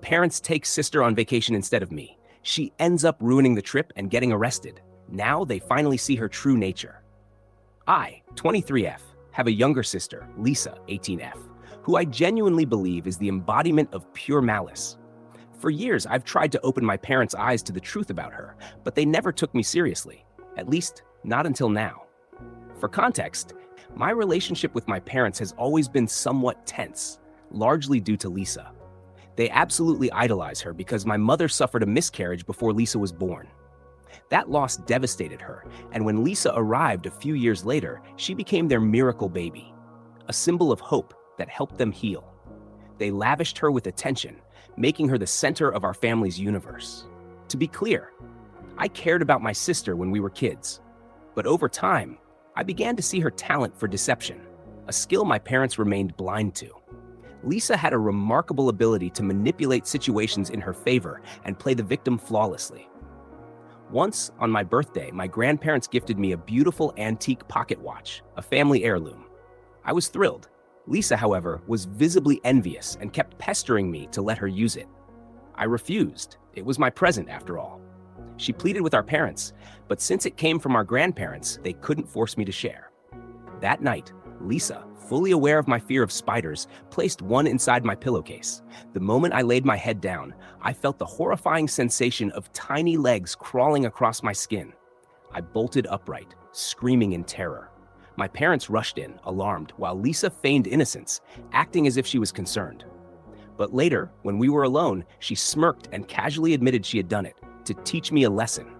Parents take sister on vacation instead of me. She ends up ruining the trip and getting arrested. Now they finally see her true nature. I, 23F, have a younger sister, Lisa, 18F, who I genuinely believe is the embodiment of pure malice. For years, I've tried to open my parents' eyes to the truth about her, but they never took me seriously. At least, not until now. For context, my relationship with my parents has always been somewhat tense, largely due to Lisa. They absolutely idolize her because my mother suffered a miscarriage before Lisa was born. That loss devastated her, and when Lisa arrived a few years later, she became their miracle baby, a symbol of hope that helped them heal. They lavished her with attention, making her the center of our family's universe. To be clear, I cared about my sister when we were kids, but over time, I began to see her talent for deception, a skill my parents remained blind to. Lisa had a remarkable ability to manipulate situations in her favor and play the victim flawlessly. Once, on my birthday, my grandparents gifted me a beautiful antique pocket watch, a family heirloom. I was thrilled. Lisa, however, was visibly envious and kept pestering me to let her use it. I refused. It was my present, after all. She pleaded with our parents, but since it came from our grandparents, they couldn't force me to share. That night, Lisa, fully aware of my fear of spiders, placed one inside my pillowcase. The moment I laid my head down, I felt the horrifying sensation of tiny legs crawling across my skin. I bolted upright, screaming in terror. My parents rushed in, alarmed, while Lisa feigned innocence, acting as if she was concerned. But later, when we were alone, she smirked and casually admitted she had done it, to teach me a lesson.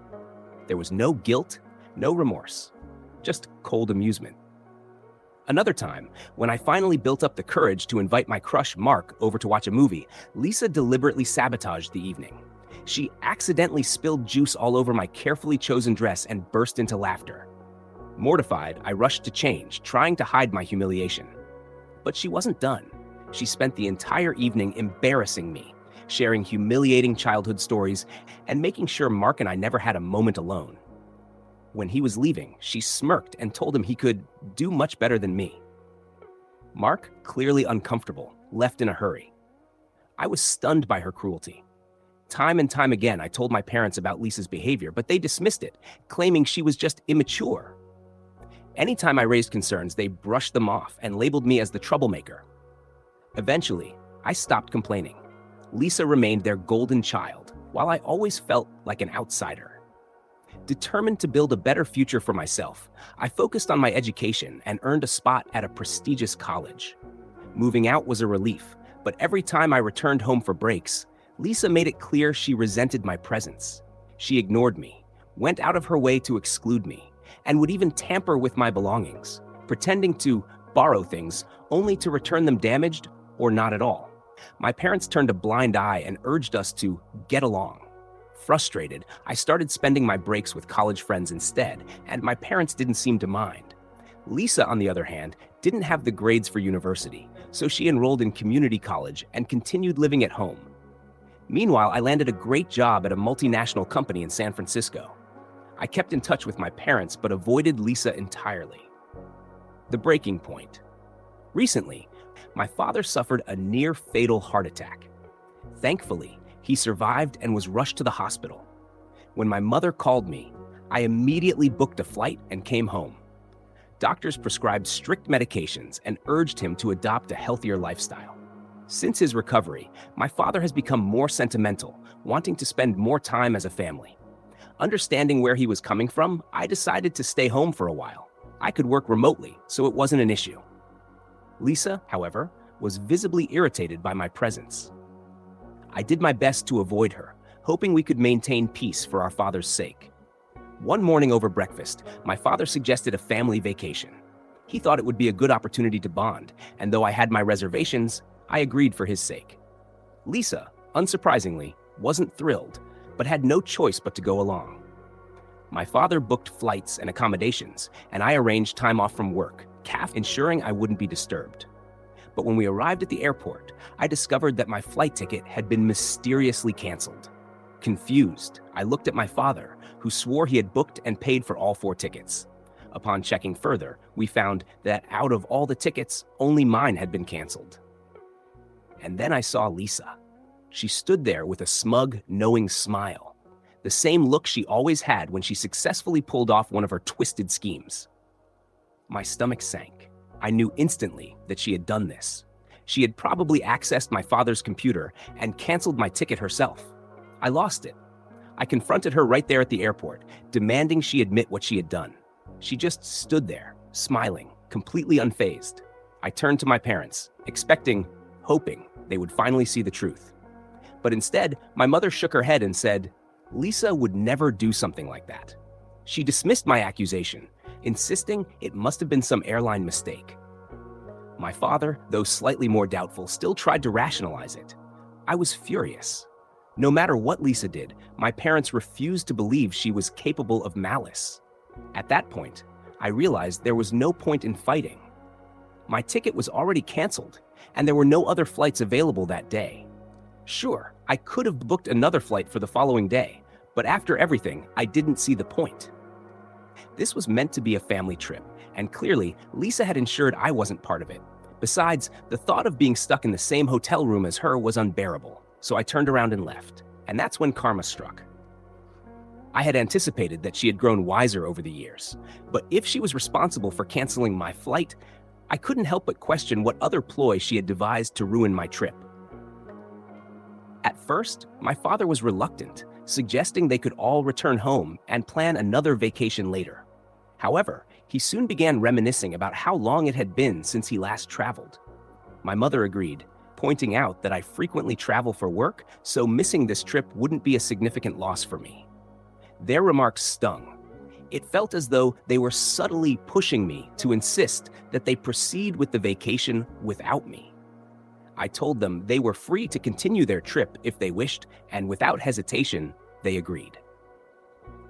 There was no guilt, no remorse, just cold amusement. Another time, when I finally built up the courage to invite my crush, Mark, over to watch a movie, Lisa deliberately sabotaged the evening. She accidentally spilled juice all over my carefully chosen dress and burst into laughter. Mortified, I rushed to change, trying to hide my humiliation. But she wasn't done. She spent the entire evening embarrassing me, sharing humiliating childhood stories, and making sure Mark and I never had a moment alone. When he was leaving, she smirked and told him he could do much better than me. Mark, clearly uncomfortable, left in a hurry. I was stunned by her cruelty. Time and time again, I told my parents about Lisa's behavior, but they dismissed it, claiming she was just immature. Anytime I raised concerns, they brushed them off and labeled me as the troublemaker. Eventually, I stopped complaining. Lisa remained their golden child, while I always felt like an outsider. Determined to build a better future for myself, I focused on my education and earned a spot at a prestigious college. Moving out was a relief, but every time I returned home for breaks, Lisa made it clear she resented my presence. She ignored me, went out of her way to exclude me, and would even tamper with my belongings, pretending to borrow things only to return them damaged or not at all. My parents turned a blind eye and urged us to get along. Frustrated, I started spending my breaks with college friends instead, and my parents didn't seem to mind. Lisa, on the other hand, didn't have the grades for university, so she enrolled in community college and continued living at home. Meanwhile, I landed a great job at a multinational company in San Francisco. I kept in touch with my parents, but avoided Lisa entirely. The breaking point. Recently, my father suffered a near-fatal heart attack. Thankfully, he survived and was rushed to the hospital. When my mother called me, I immediately booked a flight and came home. Doctors prescribed strict medications and urged him to adopt a healthier lifestyle. Since his recovery, my father has become more sentimental, wanting to spend more time as a family. Understanding where he was coming from, I decided to stay home for a while. I could work remotely, so it wasn't an issue. Lisa, however, was visibly irritated by my presence. I did my best to avoid her, hoping we could maintain peace for our father's sake. One morning over breakfast, my father suggested a family vacation. He thought it would be a good opportunity to bond, and though I had my reservations, I agreed for his sake. Lisa, unsurprisingly, wasn't thrilled, but had no choice but to go along. My father booked flights and accommodations, and I arranged time off from work, ensuring I wouldn't be disturbed. But when we arrived at the airport, I discovered that my flight ticket had been mysteriously canceled. Confused, I looked at my father, who swore he had booked and paid for all 4 tickets. Upon checking further, we found that out of all the tickets, only mine had been canceled. And then I saw Lisa. She stood there with a smug, knowing smile, the same look she always had when she successfully pulled off one of her twisted schemes. My stomach sank. I knew instantly that she had done this. She had probably accessed my father's computer and canceled my ticket herself. I lost it. I confronted her right there at the airport, demanding she admit what she had done. She just stood there, smiling, completely unfazed. I turned to my parents, hoping they would finally see the truth. But instead, my mother shook her head and said, "Lisa would never do something like that." She dismissed my accusation, insisting it must have been some airline mistake. My father, though slightly more doubtful, still tried to rationalize it. I was furious. No matter what Lisa did, my parents refused to believe she was capable of malice. At that point, I realized there was no point in fighting. My ticket was already canceled, and there were no other flights available that day. Sure, I could have booked another flight for the following day, but after everything, I didn't see the point. This was meant to be a family trip, and clearly, Lisa had ensured I wasn't part of it. Besides, the thought of being stuck in the same hotel room as her was unbearable, so I turned around and left. And that's when karma struck. I had anticipated that she had grown wiser over the years, but if she was responsible for canceling my flight, I couldn't help but question what other ploy she had devised to ruin my trip. At first, my father was reluctant, suggesting they could all return home and plan another vacation later. However, he soon began reminiscing about how long it had been since he last traveled. My mother agreed, pointing out that I frequently travel for work, so missing this trip wouldn't be a significant loss for me. Their remarks stung. It felt as though they were subtly pushing me to insist that they proceed with the vacation without me. I told them they were free to continue their trip if they wished, and without hesitation, they agreed.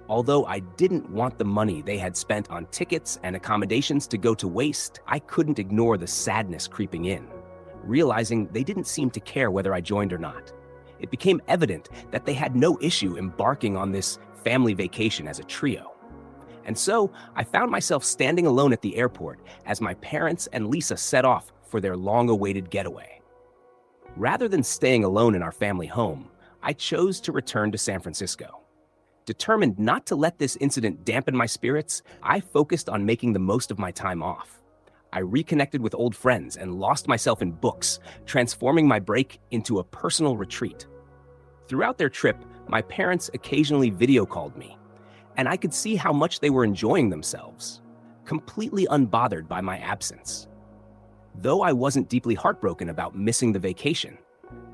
Although I didn't want the money they had spent on tickets and accommodations to go to waste, I couldn't ignore the sadness creeping in, realizing they didn't seem to care whether I joined or not. It became evident that they had no issue embarking on this family vacation as a trio. And so I found myself standing alone at the airport as my parents and Lisa set off for their long-awaited getaway. Rather than staying alone in our family home, I chose to return to San Francisco. Determined not to let this incident dampen my spirits, I focused on making the most of my time off. I reconnected with old friends and lost myself in books, transforming my break into a personal retreat. Throughout their trip, my parents occasionally video called me, and I could see how much they were enjoying themselves, completely unbothered by my absence. Though I wasn't deeply heartbroken about missing the vacation,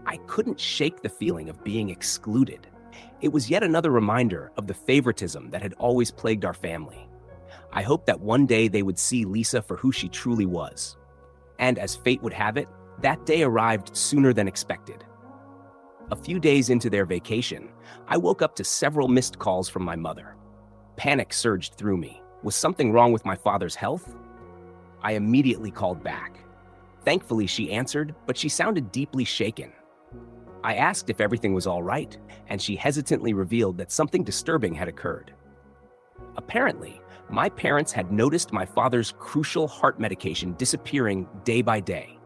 I couldn't shake the feeling of being excluded. It was yet another reminder of the favoritism that had always plagued our family. I hoped that one day they would see Lisa for who she truly was. And as fate would have it, that day arrived sooner than expected. A few days into their vacation, I woke up to several missed calls from my mother. Panic surged through me. Was something wrong with my father's health? I immediately called back. Thankfully, she answered, but she sounded deeply shaken. I asked if everything was all right, and she hesitantly revealed that something disturbing had occurred. Apparently, my parents had noticed my father's crucial heart medication disappearing day by day.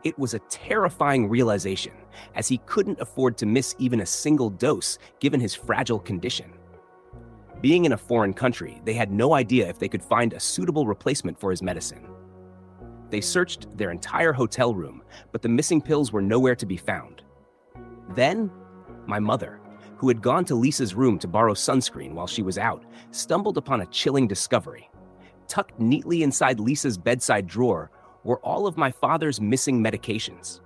It was a terrifying realization, as he couldn't afford to miss even a single dose given his fragile condition. Being in a foreign country, they had no idea if they could find a suitable replacement for his medicine. They searched their entire hotel room, but the missing pills were nowhere to be found. Then, my mother, who had gone to Lisa's room to borrow sunscreen while she was out, stumbled upon a chilling discovery. Tucked neatly inside Lisa's bedside drawer were all of my father's missing medications.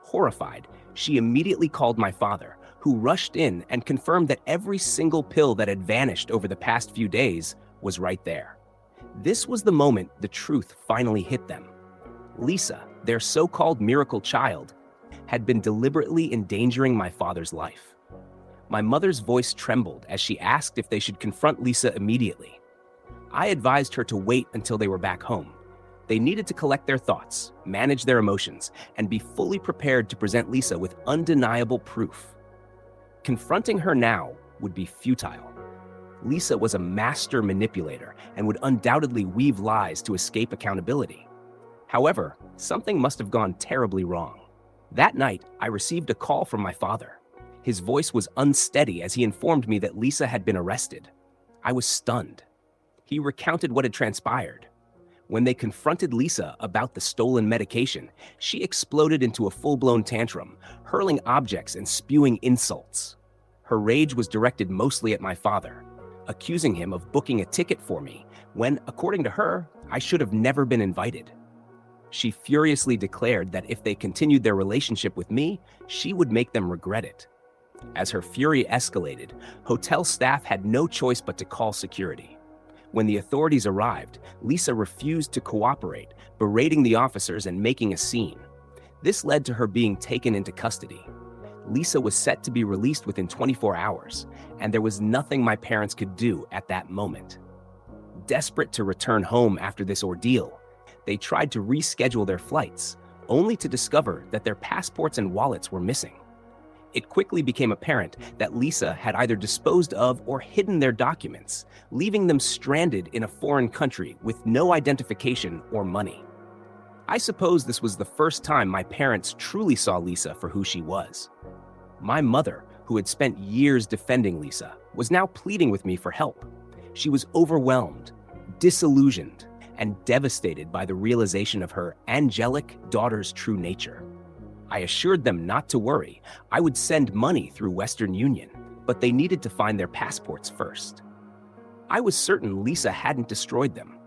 Horrified, she immediately called my father, who rushed in and confirmed that every single pill that had vanished over the past few days was right there. This was the moment the truth finally hit them. Lisa, their so-called miracle child, had been deliberately endangering my father's life. My mother's voice trembled as she asked if they should confront Lisa immediately. I advised her to wait until they were back home. They needed to collect their thoughts, manage their emotions, and be fully prepared to present Lisa with undeniable proof. Confronting her now would be futile. Lisa was a master manipulator and would undoubtedly weave lies to escape accountability. However, something must have gone terribly wrong. That night, I received a call from my father. His voice was unsteady as he informed me that Lisa had been arrested. I was stunned. He recounted what had transpired. When they confronted Lisa about the stolen medication, she exploded into a full-blown tantrum, hurling objects and spewing insults. Her rage was directed mostly at my father, accusing him of booking a ticket for me when, according to her, I should have never been invited. She furiously declared that if they continued their relationship with me, she would make them regret it. As her fury escalated, hotel staff had no choice but to call security. When the authorities arrived, Lisa refused to cooperate, berating the officers and making a scene. This led to her being taken into custody. Lisa was set to be released within 24 hours, and there was nothing my parents could do at that moment. Desperate to return home after this ordeal, they tried to reschedule their flights, only to discover that their passports and wallets were missing. It quickly became apparent that Lisa had either disposed of or hidden their documents, leaving them stranded in a foreign country with no identification or money. I suppose this was the first time my parents truly saw Lisa for who she was. My mother, who had spent years defending Lisa, was now pleading with me for help. She was overwhelmed, disillusioned, and devastated by the realization of her angelic daughter's true nature. I assured them not to worry. I would send money through Western Union, but they needed to find their passports first. I was certain Lisa hadn't destroyed them.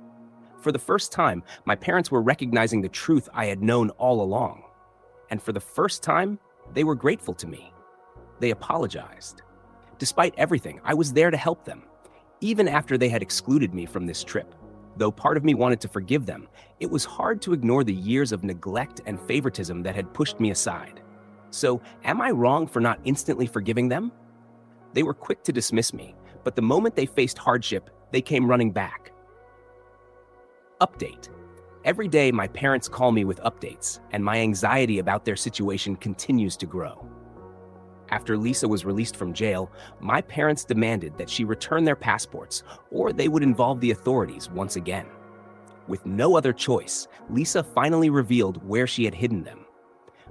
For the first time, my parents were recognizing the truth I had known all along. And for the first time, they were grateful to me. They apologized. Despite everything, I was there to help them, even after they had excluded me from this trip. Though part of me wanted to forgive them, it was hard to ignore the years of neglect and favoritism that had pushed me aside. So, am I wrong for not instantly forgiving them? They were quick to dismiss me, but the moment they faced hardship, they came running back. Update. Every day, my parents call me with updates, and my anxiety about their situation continues to grow. After Lisa was released from jail, my parents demanded that she return their passports, or they would involve the authorities once again. With no other choice, Lisa finally revealed where she had hidden them.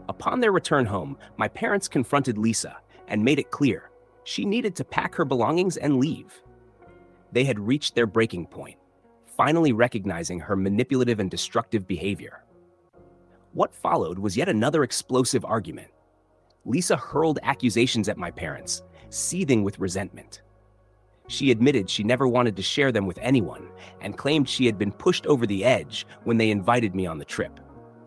Upon their return home, my parents confronted Lisa and made it clear she needed to pack her belongings and leave. They had reached their breaking point, finally recognizing her manipulative and destructive behavior. What followed was yet another explosive argument. Lisa hurled accusations at my parents, seething with resentment. She admitted she never wanted to share them with anyone and claimed she had been pushed over the edge when they invited me on the trip.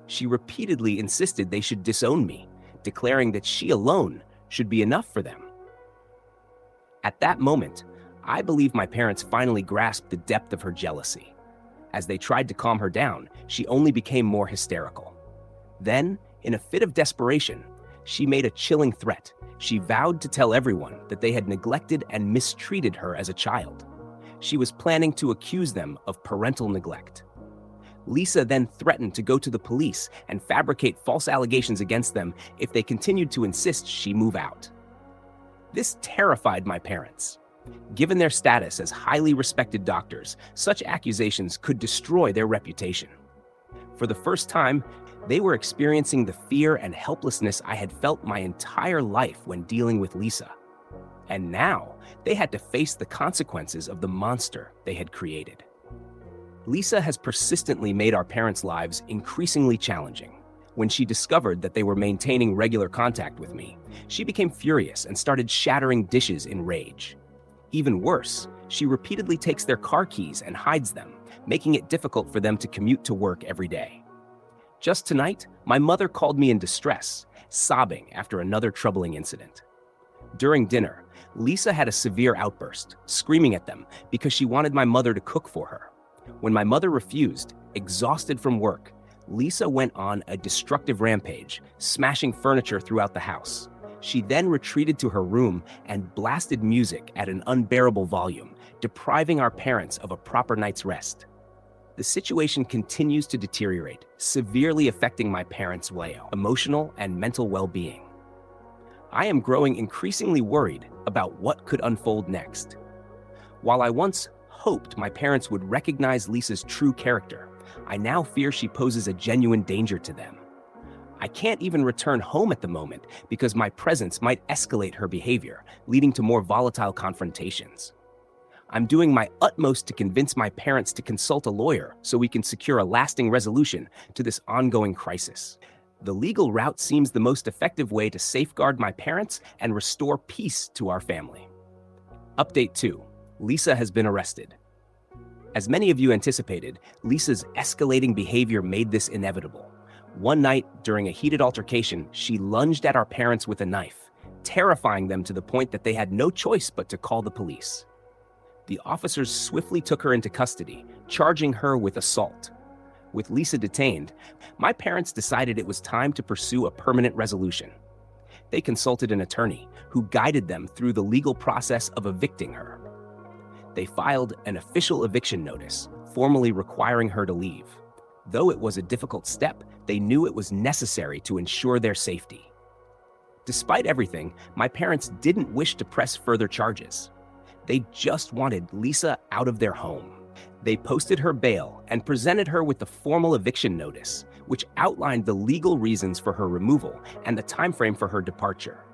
She repeatedly insisted they should disown me, declaring that she alone should be enough for them. At that moment, I believe my parents finally grasped the depth of her jealousy. As they tried to calm her down, she only became more hysterical. Then, in a fit of desperation, she made a chilling threat. She vowed to tell everyone that they had neglected and mistreated her as a child. She was planning to accuse them of parental neglect. Lisa then threatened to go to the police and fabricate false allegations against them if they continued to insist she move out. This terrified my parents. Given their status as highly respected doctors, such accusations could destroy their reputation. For the first time, they were experiencing the fear and helplessness I had felt my entire life when dealing with Lisa. And now, they had to face the consequences of the monster they had created. Lisa has persistently made our parents' lives increasingly challenging. When she discovered that they were maintaining regular contact with me, she became furious and started shattering dishes in rage. Even worse, she repeatedly takes their car keys and hides them, making it difficult for them to commute to work every day. Just tonight, my mother called me in distress, sobbing after another troubling incident. During dinner, Lisa had a severe outburst, screaming at them because she wanted my mother to cook for her. When my mother refused, exhausted from work, Lisa went on a destructive rampage, smashing furniture throughout the house. She then retreated to her room and blasted music at an unbearable volume, depriving our parents of a proper night's rest. The situation continues to deteriorate, severely affecting my parents' emotional and mental well-being. I am growing increasingly worried about what could unfold next. While I once hoped my parents would recognize Lisa's true character, I now fear she poses a genuine danger to them. I can't even return home at the moment because my presence might escalate her behavior, leading to more volatile confrontations. I'm doing my utmost to convince my parents to consult a lawyer so we can secure a lasting resolution to this ongoing crisis. The legal route seems the most effective way to safeguard my parents and restore peace to our family. Update 2. Lisa has been arrested. As many of you anticipated, Lisa's escalating behavior made this inevitable. One night, during a heated altercation, she lunged at our parents with a knife, terrifying them to the point that they had no choice but to call the police. The officers swiftly took her into custody, charging her with assault. With Lisa detained, my parents decided it was time to pursue a permanent resolution. They consulted an attorney who guided them through the legal process of evicting her. They filed an official eviction notice, formally requiring her to leave. Though it was a difficult step, they knew it was necessary to ensure their safety. Despite everything, my parents didn't wish to press further charges. They just wanted Lisa out of their home. They posted her bail and presented her with the formal eviction notice, which outlined the legal reasons for her removal and the timeframe for her departure.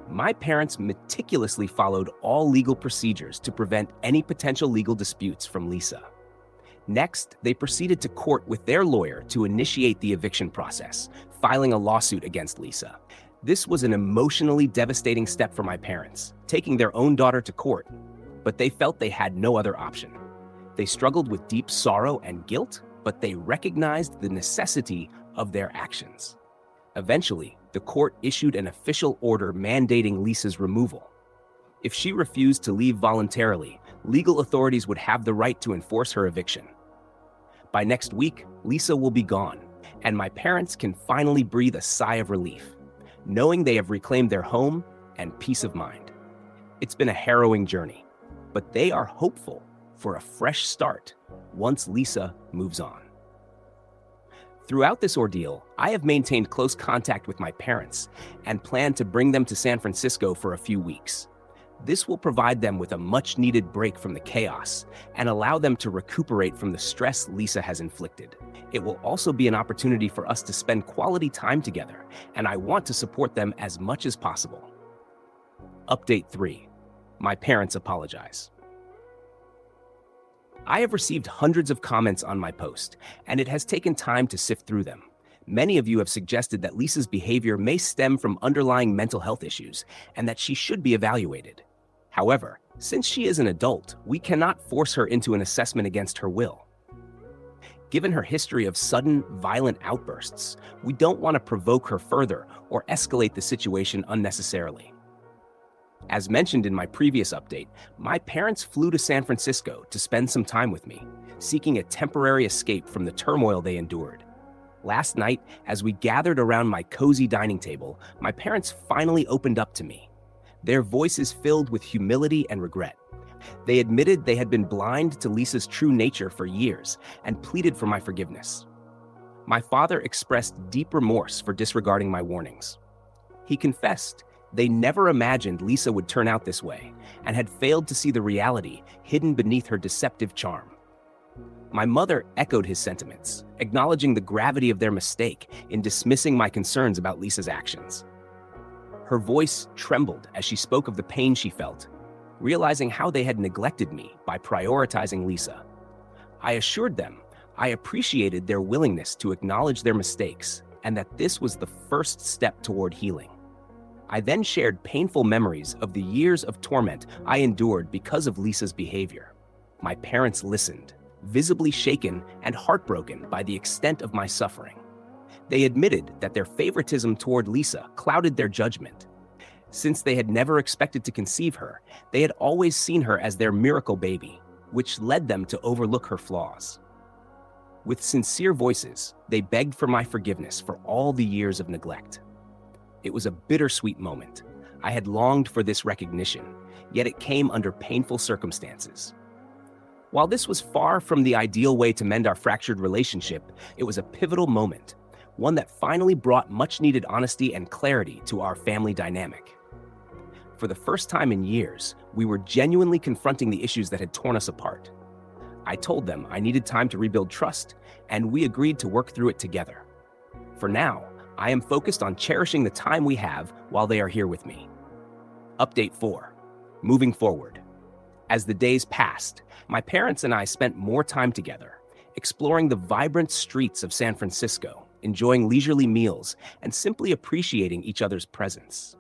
My parents meticulously followed all legal procedures to prevent any potential legal disputes from Lisa. Next, they proceeded to court with their lawyer to initiate the eviction process, filing a lawsuit against Lisa. This was an emotionally devastating step for my parents, taking their own daughter to court, but they felt they had no other option. They struggled with deep sorrow and guilt, but they recognized the necessity of their actions. Eventually, the court issued an official order mandating Lisa's removal. If she refused to leave voluntarily, legal authorities would have the right to enforce her eviction. By next week, Lisa will be gone, and my parents can finally breathe a sigh of relief, knowing they have reclaimed their home and peace of mind. It's been a harrowing journey, but they are hopeful for a fresh start once Lisa moves on. Throughout this ordeal, I have maintained close contact with my parents and plan to bring them to San Francisco for a few weeks. This will provide them with a much-needed break from the chaos and allow them to recuperate from the stress Lisa has inflicted. It will also be an opportunity for us to spend quality time together, and I want to support them as much as possible. Update 3. My parents apologize. I have received hundreds of comments on my post, and it has taken time to sift through them. Many of you have suggested that Lisa's behavior may stem from underlying mental health issues and that she should be evaluated. However, since she is an adult, we cannot force her into an assessment against her will. Given her history of sudden, violent outbursts, we don't want to provoke her further or escalate the situation unnecessarily. As mentioned in my previous update, my parents flew to San Francisco to spend some time with me, seeking a temporary escape from the turmoil they endured. Last night, as we gathered around my cozy dining table, my parents finally opened up to me. Their voices filled with humility and regret. They admitted they had been blind to Lisa's true nature for years and pleaded for my forgiveness. My father expressed deep remorse for disregarding my warnings. He confessed they never imagined Lisa would turn out this way and had failed to see the reality hidden beneath her deceptive charm. My mother echoed his sentiments, acknowledging the gravity of their mistake in dismissing my concerns about Lisa's actions. Her voice trembled as she spoke of the pain she felt, realizing how they had neglected me by prioritizing Lisa. I assured them I appreciated their willingness to acknowledge their mistakes and that this was the first step toward healing. I then shared painful memories of the years of torment I endured because of Lisa's behavior. My parents listened, visibly shaken and heartbroken by the extent of my suffering. They admitted that their favoritism toward Lisa clouded their judgment. Since they had never expected to conceive her, they had always seen her as their miracle baby, which led them to overlook her flaws. With sincere voices, they begged for my forgiveness for all the years of neglect. It was a bittersweet moment. I had longed for this recognition, yet it came under painful circumstances. While this was far from the ideal way to mend our fractured relationship, it was a pivotal moment, one that finally brought much-needed honesty and clarity to our family dynamic. For the first time in years, we were genuinely confronting the issues that had torn us apart. I told them I needed time to rebuild trust, and we agreed to work through it together. For now, I am focused on cherishing the time we have while they are here with me. Update 4. Moving forward. As the days passed, my parents and I spent more time together, exploring the vibrant streets of San Francisco, enjoying leisurely meals, and simply appreciating each other's presence.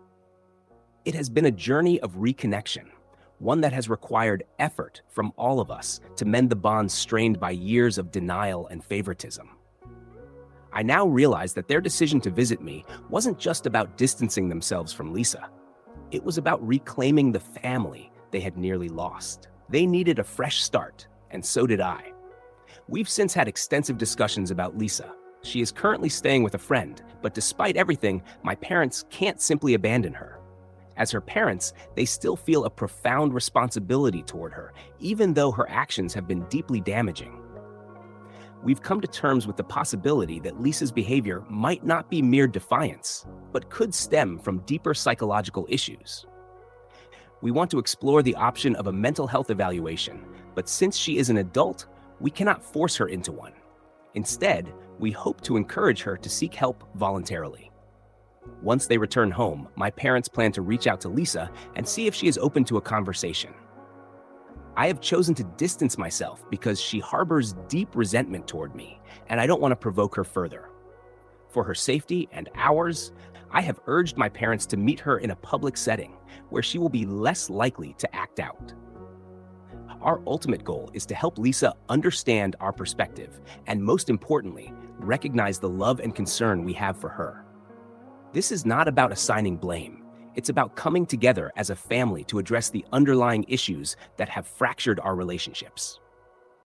It has been a journey of reconnection, one that has required effort from all of us to mend the bonds strained by years of denial and favoritism. I now realize that their decision to visit me wasn't just about distancing themselves from Lisa. It was about reclaiming the family they had nearly lost. They needed a fresh start, and so did I. We've since had extensive discussions about Lisa. She is currently staying with a friend, but despite everything, my parents can't simply abandon her. As her parents, they still feel a profound responsibility toward her, even though her actions have been deeply damaging. We've come to terms with the possibility that Lisa's behavior might not be mere defiance, but could stem from deeper psychological issues. We want to explore the option of a mental health evaluation, but since she is an adult, we cannot force her into one. Instead, we hope to encourage her to seek help voluntarily. Once they return home, my parents plan to reach out to Lisa and see if she is open to a conversation. I have chosen to distance myself because she harbors deep resentment toward me, and I don't want to provoke her further. For her safety and ours, I have urged my parents to meet her in a public setting where she will be less likely to act out. Our ultimate goal is to help Lisa understand our perspective and, most importantly, recognize the love and concern we have for her. This is not about assigning blame. It's about coming together as a family to address the underlying issues that have fractured our relationships.